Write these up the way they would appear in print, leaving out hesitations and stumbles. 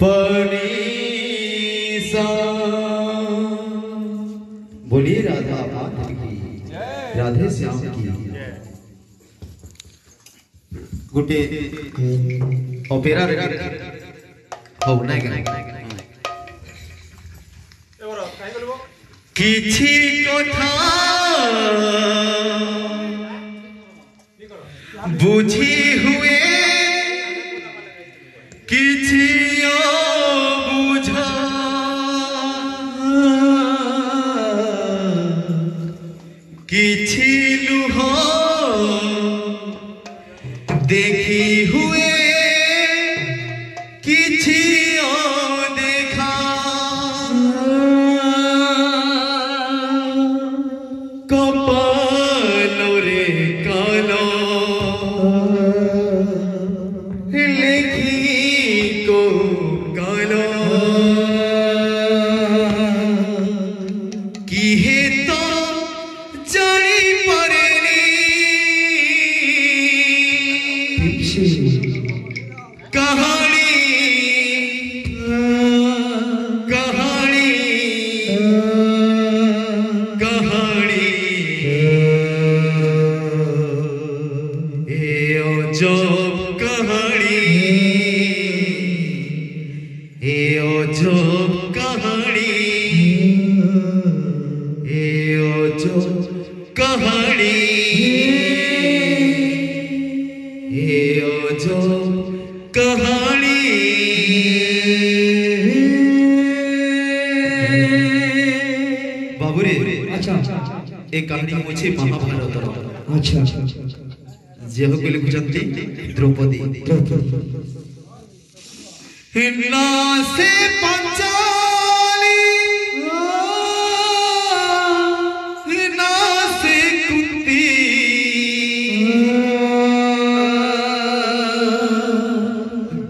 पनीसा। बोलिए राधा माधव की, राधे श्याम की। गोटे ऑपेरा हो ना किछि कथा बुझी हुए किछि बुझा किछि लुह देखी हुए किछि देखा कपालो रे कालो लेखी को कालो की है तो जानी पड़ेनी कहानी कहानी कहानी अजब कहानी अजब कहानी अजब कहानी अजब कहानी। बाबूरे अच्छा एक कहानी मुझे महाभारत अच्छा जेह कोले बुझंती द्रौपदी हिन्ना से पंचाली हिन्ना से कुंती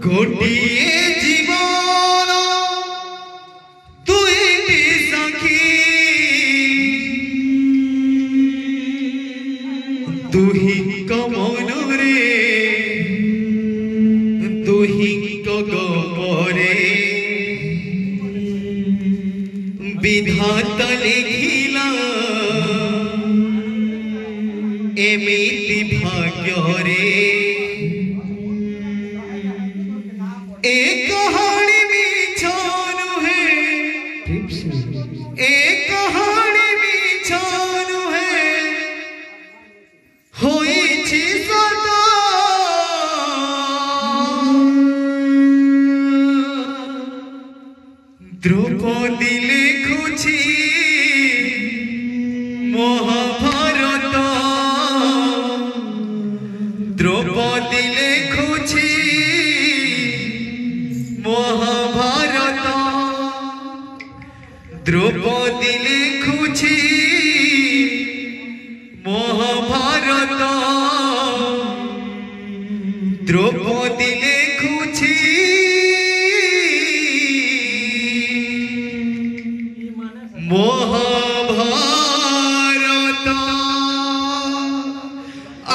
गोटिए जीवन दुईटी सखी तुही कमन रे तुही गपरे विधाता लिखिला एमिति भाग्य रे एक कहानी बिछानु है एक कहानी बिछानु है होई छी सदा द्रौपदी लिखुछि महाभारत द्रौपदी लिखुछि महाभारत द्रौपदी लिखुछि महाभारत द्रौपदी लिखुछि महाभारत। आ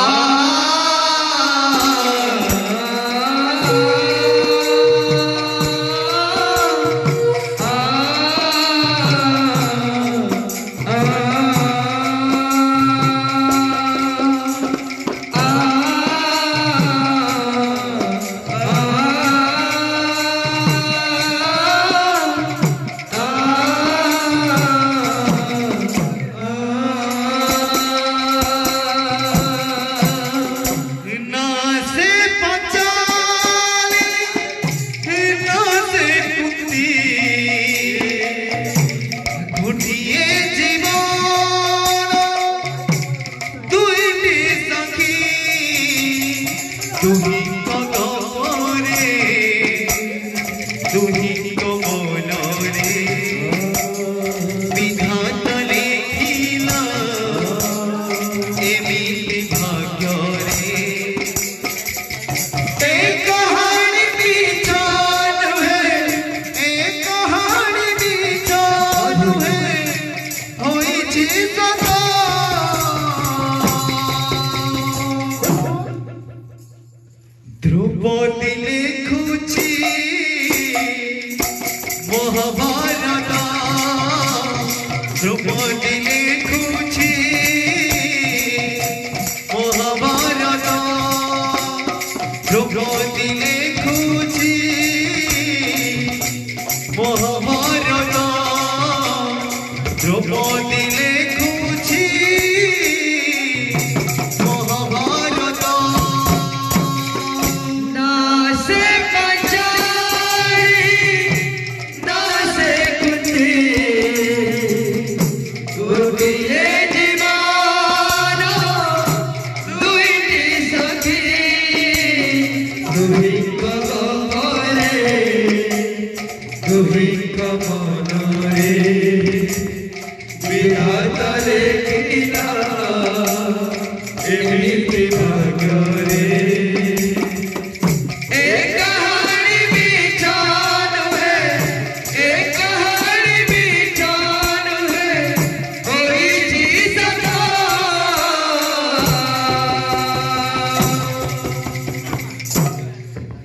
महाभारत द्रौपदी लिखुछि महाभारत द्रौपदी लिखुछि महाभारत द्रौपदी लिखुछि महाभारत नासे पंचारी नासे कुंती गोपिये जीवाना दुईटी सखी दुही कमरे दुही कमरे विधाता लेखिला एमिति भाग्य रे एक कहानी बिचान है एक कहानी बिचान है कोई चीज सदा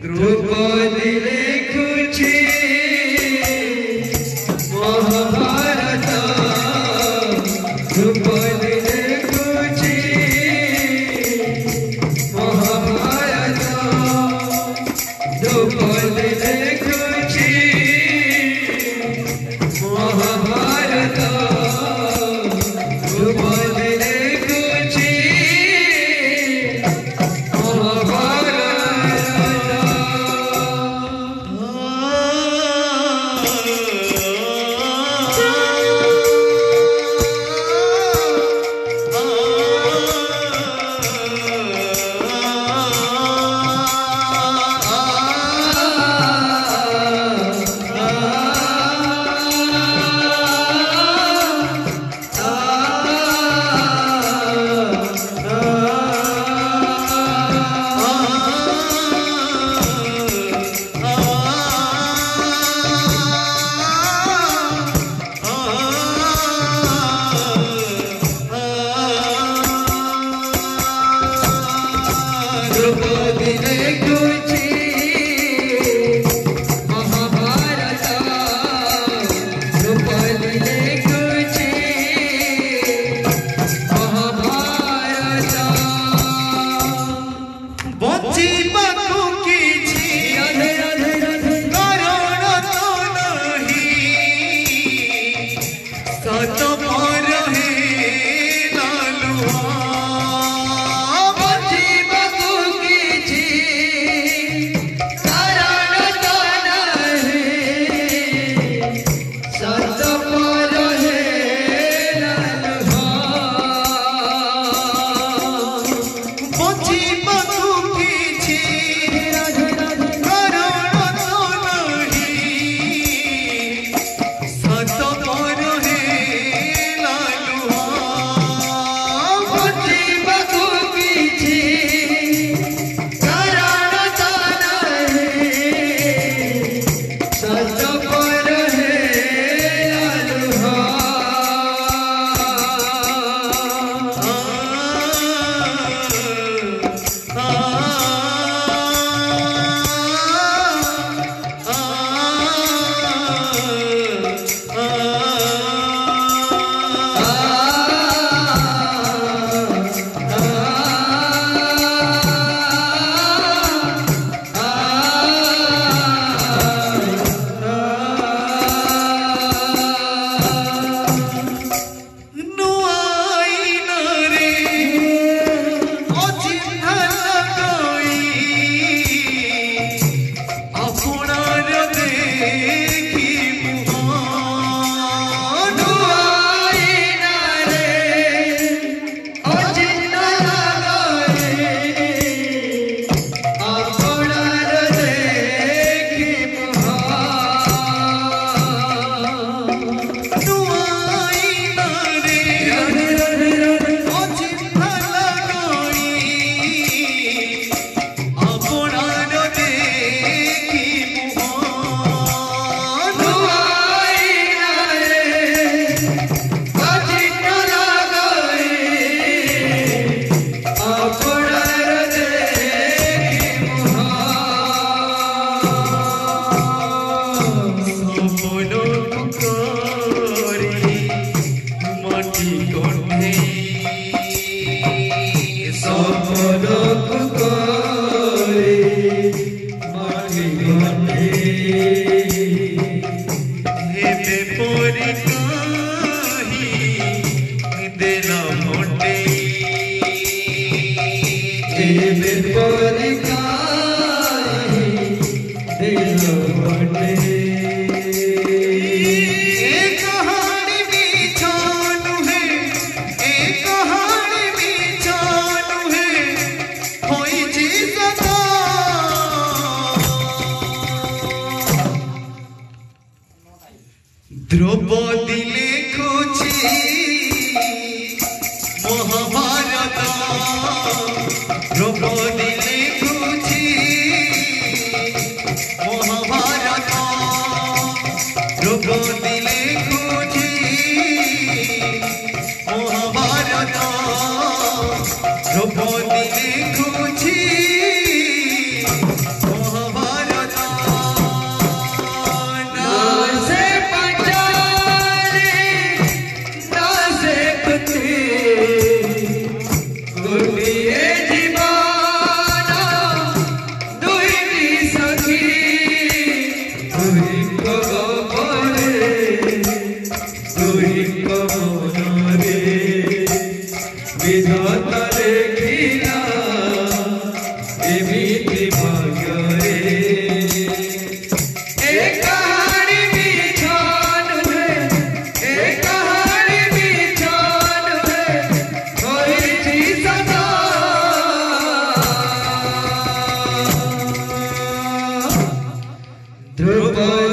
द्रौपदी लिखुछि बटे द्रौपदी लेखुची महाभारत द्रौपदी लेखुची महाभारत द्रौपदी लेखुची महाभारत द्रौपदी लेखुची विधाता लेखिला एमिति भाग्य रे एक कहानी बिछान है एक कहानी बिछान है होई थी सदा द्रौपदी